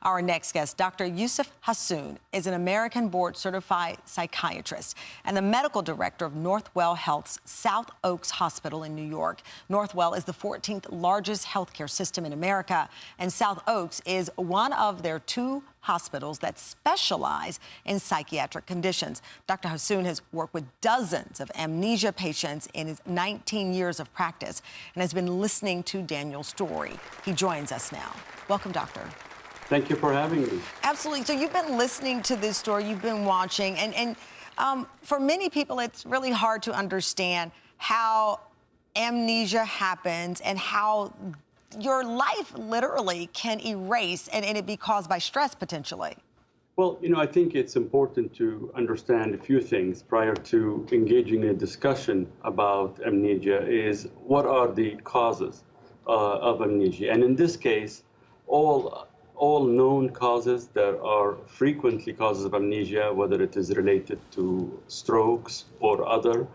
Our next guest, Dr. Youseff Hassoun, is an American board-certified psychiatrist and the medical director of Northwell Health's South Oaks Hospital in New York. Northwell is the 14th largest healthcare system in America, and South Oaks is one of their 2 hospitals that specialize in psychiatric conditions. Dr. Hassoun has worked with dozens of amnesia patients in his 19 years of practice and has been listening to Daniel's story. He joins us now. Welcome, doctor. Thank you for having me. Absolutely. So you've been listening to this story, you've been watching, and for many people, it's really hard to understand how amnesia happens and how your life literally can erase and it be caused by stress potentially. Well, I think it's important to understand a few things prior to engaging in a discussion about amnesia is what are the causes of amnesia. And in this case, all known causes that are frequently causes of amnesia, whether it is related to strokes or other,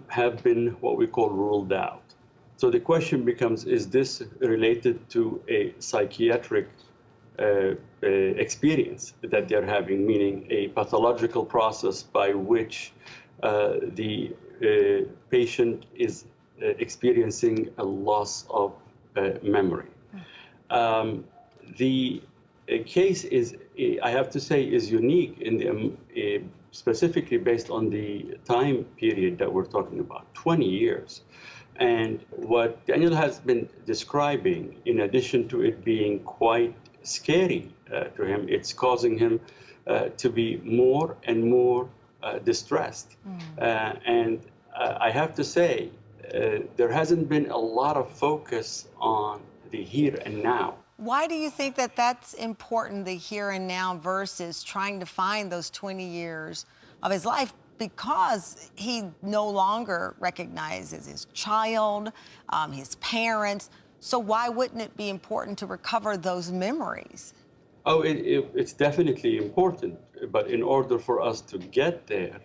have been what we call ruled out. So the question becomes, is this related to a psychiatric experience that they're having, meaning a pathological process by which the patient is experiencing a loss of memory. The case is, I have to say, is unique in the, specifically based on the time period that we're talking about, 20 years. And what Daniel has been describing, in addition to it being quite scary to him, it's causing him to be more and more distressed. And I have to say, there hasn't been a lot of focus on the here and now. Why do you think that that's important, the here and now, versus trying to find those 20 years of his life? Because he no longer recognizes his child, his parents. So why wouldn't it be important to recover those memories? Oh, it's definitely important. But in order for us to get there,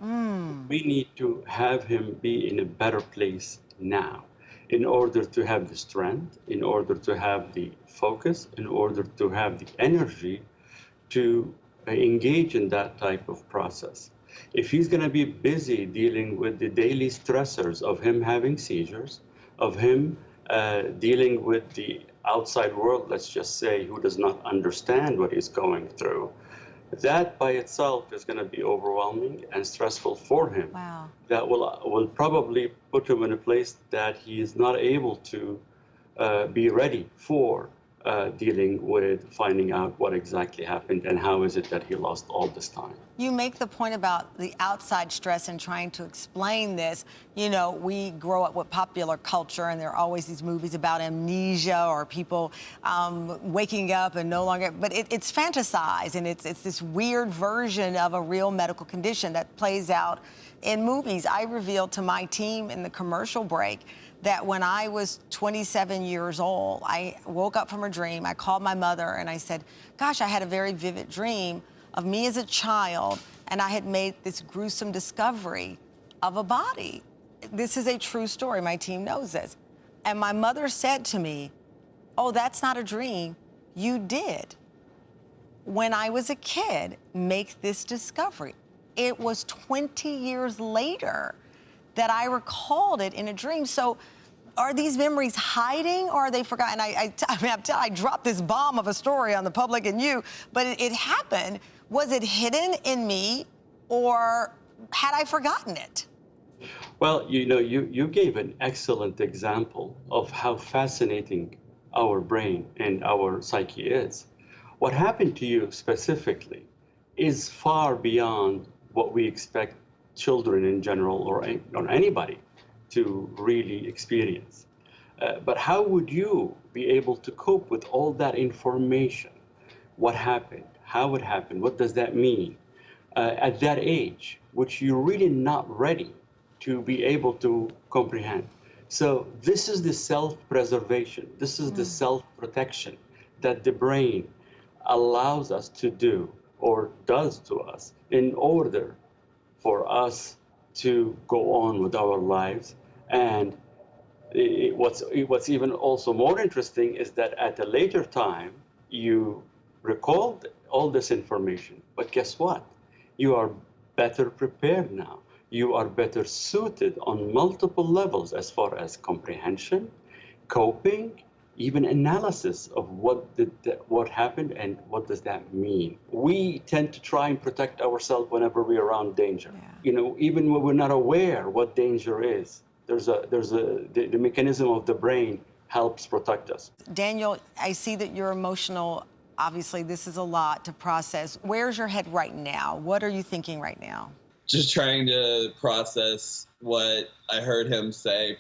we need to have him be in a better place now, in order to have the strength, in order to have the focus, in order to have the energy to engage in that type of process. If he's going to be busy dealing with the daily stressors of him having seizures, of him dealing with the outside world, let's just say, who does not understand what he's going through, that by itself is going to be overwhelming and stressful for him. Wow. That will probably put him in a place that he is not able to be ready for dealing with finding out what exactly happened and how is it that he lost all this time. You make the point about the outside stress and trying to explain this. We grow up with popular culture and there are always these movies about amnesia or people waking up and no longer, but it's fantasized and it's this weird version of a real medical condition that plays out in movies. I revealed to my team in the commercial break that when I was 27 years old, I woke up from a dream. I called my mother and I said, gosh, I had a very vivid dream of me as a child, and I had made this gruesome discovery of a body. This is a true story. My team knows this. And my mother said to me, oh, that's not a dream. You did, when I was a kid, make this discovery. It was 20 years later that I recalled it in a dream. So are these memories hiding or are they forgotten? I dropped this bomb of a story on the public and you, but it happened. Was it hidden in me or had I forgotten it? Well, you gave an excellent example of how fascinating our brain and our psyche is. What happened to you specifically is far beyond what we expect children in general or anybody to really experience. But how would you be able to cope with all that information? What happened? How it happened? What does that mean? At that age, which you're really not ready to be able to comprehend. So this is the self-preservation. This is the self-protection that the brain allows us to do or does to us in order for us to go on with our lives. And what's even also more interesting is that at a later time, you recalled all this information. But guess what? You are better prepared now. You are better suited on multiple levels as far as comprehension, coping, even analysis of what happened and what does that mean. We tend to try and protect ourselves whenever we're around danger. Yeah. You know, even when we're not aware what danger is, the mechanism of the brain helps protect us. Daniel, I see that you're emotional. Obviously, this is a lot to process. Where's your head right now? What are you thinking right now? Just trying to process what I heard him say,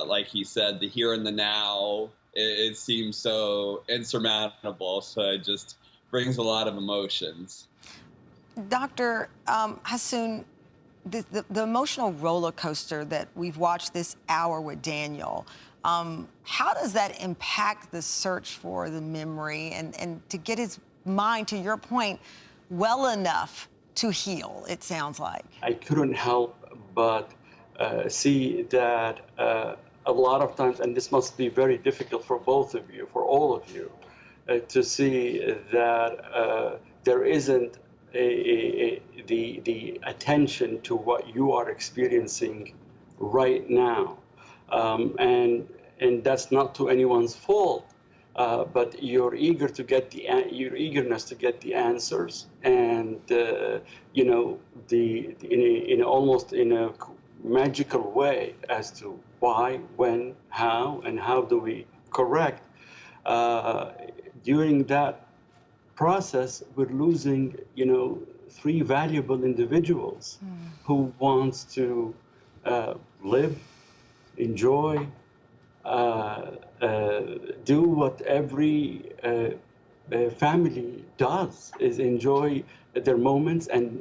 like he said, the here and the now. It seems so insurmountable, so it just brings a lot of emotions. Dr. Hassoun, the emotional roller coaster that we've watched this hour with Daniel, how does that impact the search for the memory and to get his mind, to your point, well enough to heal, it sounds like? I couldn't help but see that a lot of times, and this must be very difficult for both of you, for all of you, to see that there isn't the attention to what you are experiencing right now. And that's not to anyone's fault. But your eagerness to get the answers, and you know, almost in a magical way as to why, when, how, and how do we correct. During that process, we're losing, you know, 3 valuable individuals who wants to live, enjoy, do what every family does, is enjoy their moments and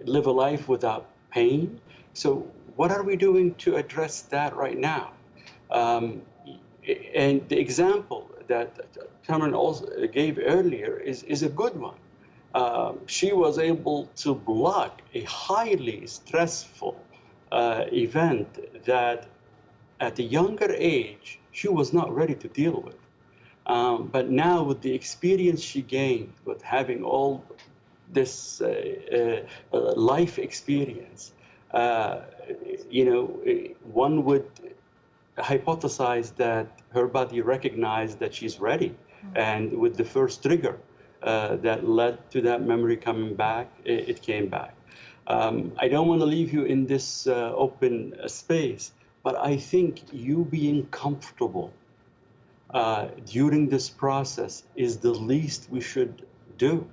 live a life without pain. So what are we doing to address that right now? And the example that Tamron also gave earlier is a good one. She was able to block a highly stressful event that at a younger age, she was not ready to deal with. But now with the experience she gained, with having all this life experience, you know, one would hypothesize that her body recognized that she's ready. And with the first trigger that led to that memory coming back, it came back. I don't want to leave you in this open space, but I think you being comfortable during this process is the least we should do.